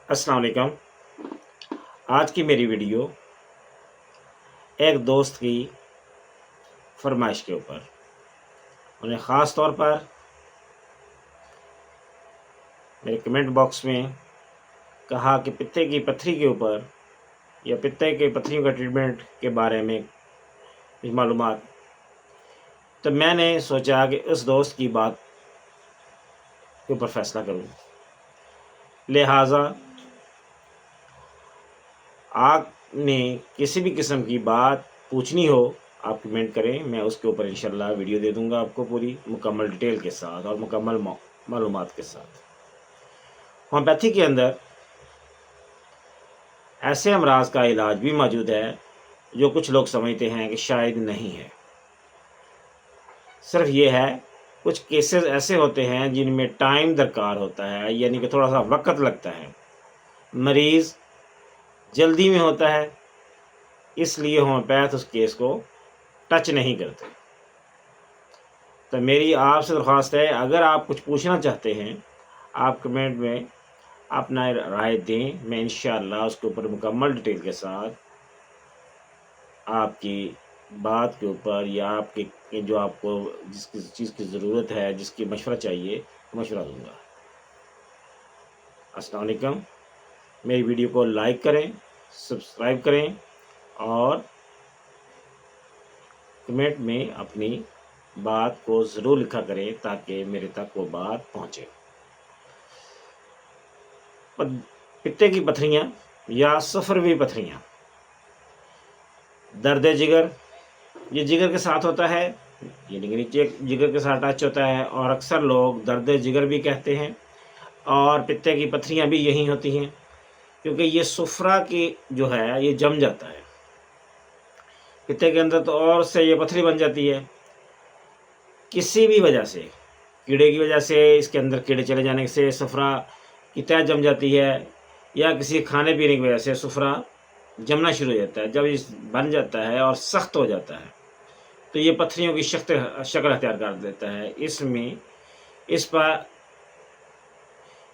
अस्सलाम वालेकुम। आज की मेरी वीडियो एक दोस्त की फरमाइश के ऊपर, उन्हें ख़ास तौर पर मेरे कमेंट बॉक्स में कहा कि पित्ते की पत्थरी के ऊपर या पित्ते की पत्थरियों का ट्रीटमेंट के बारे में कुछ मालूमात। तो मैंने सोचा कि उस दोस्त की बात के ऊपर फ़ैसला करूं। लिहाजा आपने किसी भी किस्म की बात पूछनी हो, आप कमेंट करें, मैं उसके ऊपर इंशाल्लाह वीडियो दे दूंगा आपको, पूरी मुकम्मल डिटेल के साथ और मुकम्मल मालूमात के साथ। होम्योपैथी के अंदर ऐसे अमराज का इलाज भी मौजूद है जो कुछ लोग समझते हैं कि शायद नहीं है। सिर्फ ये है, कुछ केसेस ऐसे होते हैं जिनमें टाइम दरकार होता है, यानी कि थोड़ा सा वक्त लगता है, मरीज़ जल्दी में होता है, इसलिए होम्योपैथ उस केस को टच नहीं करते। तो मेरी आपसे दरख्वास्त है, अगर आप कुछ पूछना चाहते हैं आप कमेंट में अपना राय दें, मैं इंशाअल्लाह उसके ऊपर मुकम्मल डिटेल के साथ आपकी बात के ऊपर या आपके जो आपको जिस चीज़ की ज़रूरत है, जिसकी मशवरा चाहिए, मशवरा दूंगा। अस्सलाम वालेकुम। मेरी वीडियो को लाइक करें, सब्सक्राइब करें और कमेंट में अपनी बात को ज़रूर लिखा करें ताकि मेरे तक वो बात पहुँचे। पित्ते की पथरियाँ या सफ़रवी पथरियाँ, दर्द जिगर, ये जिगर के साथ होता है, यानी कि नीचे जिगर के साथ टच होता है और अक्सर लोग दर्द जिगर भी कहते हैं। और पित्ते की पथरियाँ भी यही होती हैं क्योंकि ये सुफरा की जो है ये जम जाता है पित्ते के अंदर, तो और से ये पथरी बन जाती है किसी भी वजह से, कीड़े की वजह से, इसके अंदर कीड़े चले जाने से सुफरा की तह जम जाती है, या किसी खाने पीने की वजह से सुफरा जमना शुरू हो जाता है। जब ये बन जाता है और सख्त हो जाता है तो ये पथरियों की शक्ल अख्तियार कर देता है। इसमें इस पर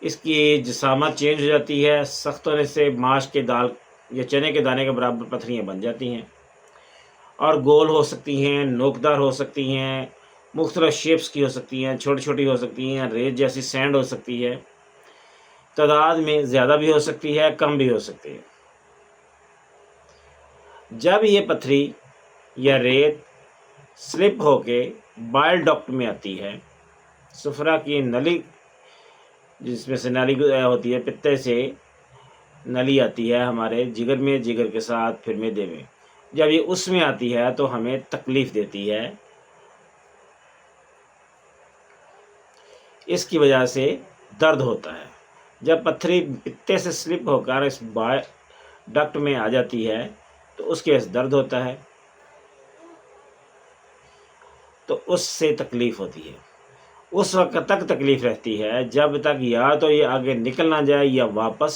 इसकी जिसामत चेंज हो जाती है, सख्त होने से माश के दाल या चने के दाने के बराबर पथरियाँ बन जाती हैं और गोल हो सकती हैं, नोकदार हो सकती हैं, मुख्तलिफ शेप्स की हो सकती हैं, छोटी छोटी हो सकती हैं, रेत जैसी सैंड हो सकती है, तादाद में ज़्यादा भी हो सकती है, कम भी हो सकती है। जब ये पथरी या रेत स्लिप होके बाइल डक्ट में आती है, सुफरा की नली जिसमें से नली होती है, पित्ते से नली आती है हमारे जिगर में, जिगर के साथ फिर मैदे में, जब ये उसमें आती है तो हमें तकलीफ़ देती है। इसकी वजह से दर्द होता है। जब पथरी पित्ते से स्लिप होकर इस डक्ट में आ जाती है तो उसके वजह से दर्द होता है, तो उससे तकलीफ़ होती है। उस वक्त तक तकलीफ़ रहती है जब तक या तो ये आगे निकल ना जाए या वापस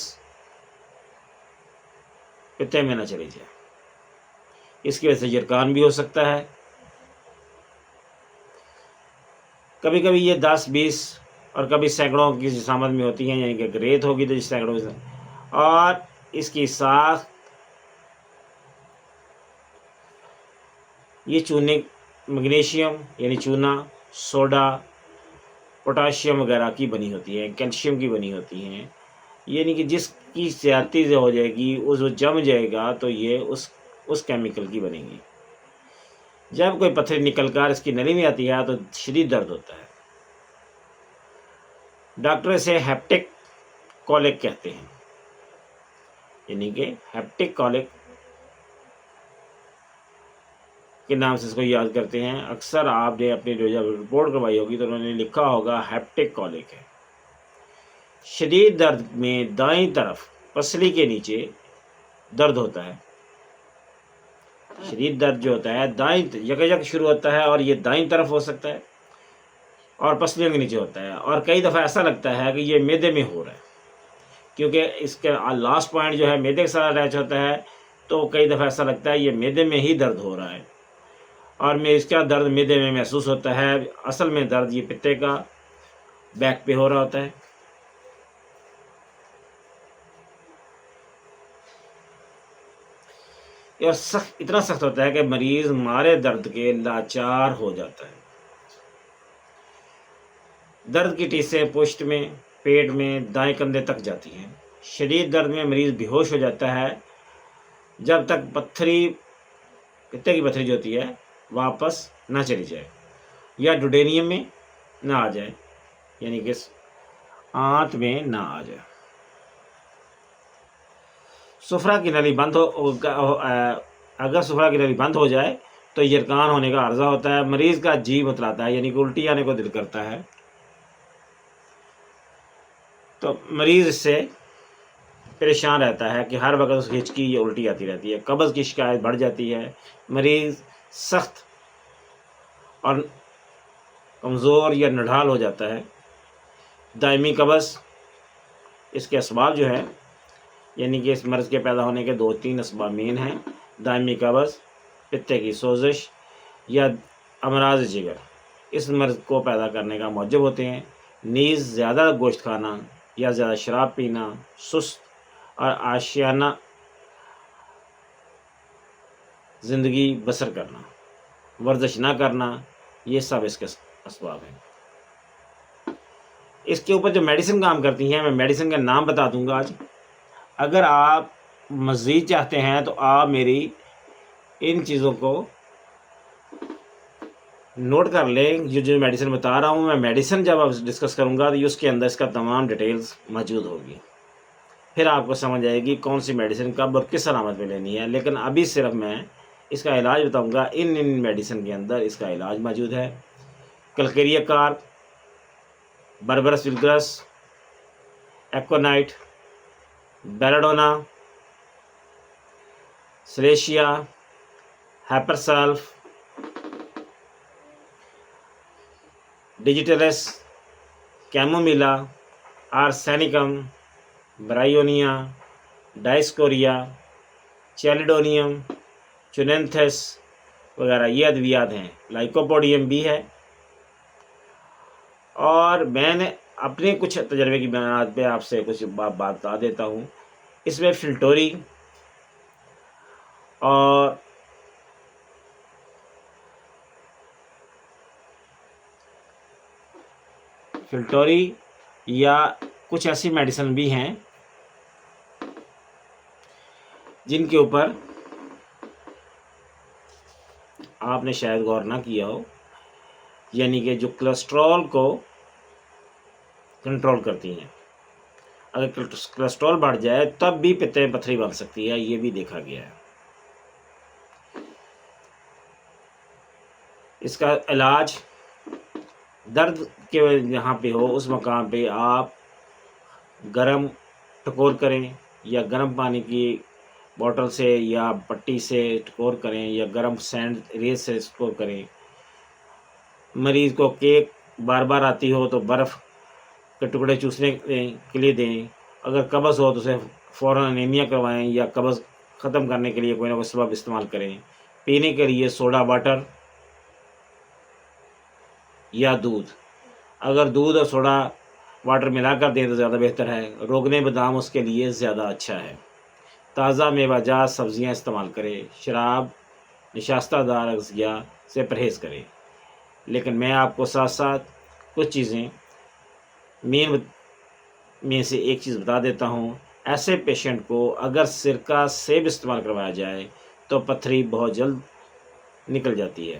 पित्ते में ना चली जाए। इसकी वजह से यरकान भी हो सकता है। कभी कभी ये 10-20 और कभी सैकड़ों की जिसामत में होती हैं, यानी कि रेत होगी तो सैकड़ों की, और इसकी साख ये चूने, मैग्नीशियम यानी चूना, सोडा, पोटाशियम वगैरह की बनी होती है, कैल्शियम की बनी होती हैं, यानी कि जिसकी ज़्यादती से हो जाएगी उस वो जम जाएगा तो ये उस केमिकल की बनेगी। जब कोई पत्थर निकल कर इसकी नली में आती है तो शदीद दर्द होता है। डॉक्टर इसे हेप्टिक कॉलिक कहते हैं, यानी कि हेप्टिक कॉलिक के नाम से इसको याद करते हैं। अक्सर आपने अपनी जब रिपोर्ट करवाई होगी तो उन्होंने लिखा होगा हेप्टिक कॉलिक है। शदीद दर्द में दाईं तरफ पसली के नीचे दर्द होता है। शदीद दर्द जो होता है दाईं जगह शुरू होता है और ये दाईं तरफ हो सकता है और पसलियों के नीचे होता है, और कई दफ़ा ऐसा लगता है कि ये मैदे में हो रहा है क्योंकि इसके लास्ट पॉइंट जो है मैदे के साथ अटैच होता है, तो कई दफ़ा ऐसा लगता है ये मैदे में ही दर्द हो रहा है और मैं इसका दर्द मैदे में महसूस होता है। असल में दर्द ये पित्ते का बैक पे हो रहा होता है। اور اتنا سخت ہوتا ہے کہ مریض مارے درد کے لاچار ہو جاتا ہے۔ درد کی ٹیسیں پشت میں، پیٹ میں، دائیں کندھے تک جاتی ہیں۔ شدید درد میں مریض بے ہوش ہو جاتا ہے جب تک پتے کی پتھری جو ہوتی ہے واپس نہ چلی جائے یا ڈوڈینیم میں نہ آ جائے، یعنی کہ آنت میں نہ آ جائے۔ سفرہ کی نلی بند اگر سفرہ کی نلی بند ہو جائے تو یرکان ہونے کا عرضہ ہوتا ہے، مریض کا جی بتلاتا ہے، یعنی کہ الٹی آنے کو دل کرتا ہے، تو مریض اس سے پریشان رہتا ہے کہ ہر وقت اس کی ہچکی یا الٹی آتی رہتی ہے، قبض کی شکایت بڑھ جاتی ہے، مریض سخت اور کمزور یا نڈھال ہو جاتا ہے۔ دائمی قبض، اس کے اسباب جو ہے، یعنی کہ اس مرض کے پیدا ہونے کے 2-3 اسباب مین ہیں۔ دائمی قبض، پتے کی سوزش یا امراض جگر اس مرض کو پیدا کرنے کا موجب ہوتے ہیں۔ نیز زیادہ گوشت کھانا یا زیادہ شراب پینا، سست اور عاشقانہ زندگی بسر کرنا، ورزش نہ کرنا، یہ سب اس کے اسباب ہیں۔ اس کے اوپر جو میڈیسن کام کرتی ہیں، میں میڈیسن کا نام بتا دوں گا آج۔ اگر آپ مزید چاہتے ہیں تو آپ میری ان چیزوں کو نوٹ کر لیں، جو میڈیسن بتا رہا ہوں میں، میڈیسن جب آپ ڈسکس کروں گا تو اس کے اندر اس کا تمام ڈیٹیلز موجود ہوگی، پھر آپ کو سمجھ آئے گی کون سی میڈیسن کب اور کس علامت میں لینی ہے۔ لیکن ابھی صرف میں اس کا علاج بتاؤں گا۔ ان میڈیسن کے اندر اس کا علاج موجود ہے۔ کلکیریا کار، بربرس ویلگرس، ایکونائٹ، بیلاڈونا، سلیشیا، ہیپرسلف، ڈیجیٹلس، کیمومیلا، آرسینیکم، برائیونیا، ڈائسکوریا، چیلیڈونیم، چونینتھس وغیرہ یہ ادویات ہیں۔ لائکوپوڈیم بھی ہے۔ اور میں نے اپنے کچھ تجربے کی بنیاد پہ آپ سے کچھ بات بتا دیتا ہوں۔ اس میں فلٹوری اور یا کچھ ایسی میڈیسن بھی ہیں جن کے اوپر آپ نے شاید غور نہ کیا ہو، یعنی کہ جو کولیسٹرول کو کنٹرول کرتی ہیں۔ اگر کولیسٹرول بڑھ جائے تب بھی پتے میں پتھری بن سکتی ہے، یہ بھی دیکھا گیا ہے۔ اس کا علاج درد کے جہاں پہ ہو اس مقام پہ آپ گرم ٹکور کریں، یا گرم پانی کی بوٹل سے یا پٹی سے ٹکور کریں، یا گرم سینڈ ریز سے ٹکور کریں۔ مریض کو کیک بار بار آتی ہو تو برف کے ٹکڑے چوسنے کے لیے دیں۔ اگر قبض ہو تو اسے فوراً انیمیا کروائیں، یا قبض ختم کرنے کے لیے کوئی نہ کوئی سبب استعمال کریں۔ پینے کے لیے سوڈا واٹر یا دودھ، اگر دودھ اور سوڈا واٹر ملا کر دیں تو زیادہ بہتر ہے۔ روغن بادام اس کے لیے زیادہ اچھا ہے۔ تازہ میوہ جات سبزیاں استعمال کریں۔ شراب، نشاستہ دار اغذیہ سے پرہیز کریں۔ لیکن میں آپ کو ساتھ ساتھ کچھ چیزیں مین میں سے ایک چیز بتا دیتا ہوں۔ ایسے پیشنٹ کو اگر سرکہ سیب استعمال کروایا جائے تو پتھری بہت جلد نکل جاتی ہے۔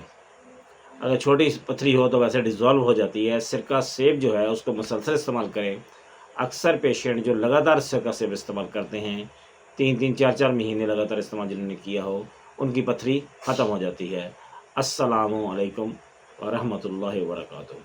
اگر چھوٹی پتھری ہو تو ویسے ڈیزالو ہو جاتی ہے۔ سرکہ سیب جو ہے اس کو مسلسل استعمال کریں۔ اکثر پیشنٹ جو لگاتار سرکہ سیب استعمال کرتے ہیں، 3 4 مہینے لگاتار استعمال جنہوں نے کیا ہو، ان کی پتھری ختم ہو جاتی ہے۔ السلام علیکم ورحمۃ اللہ وبرکاتہ۔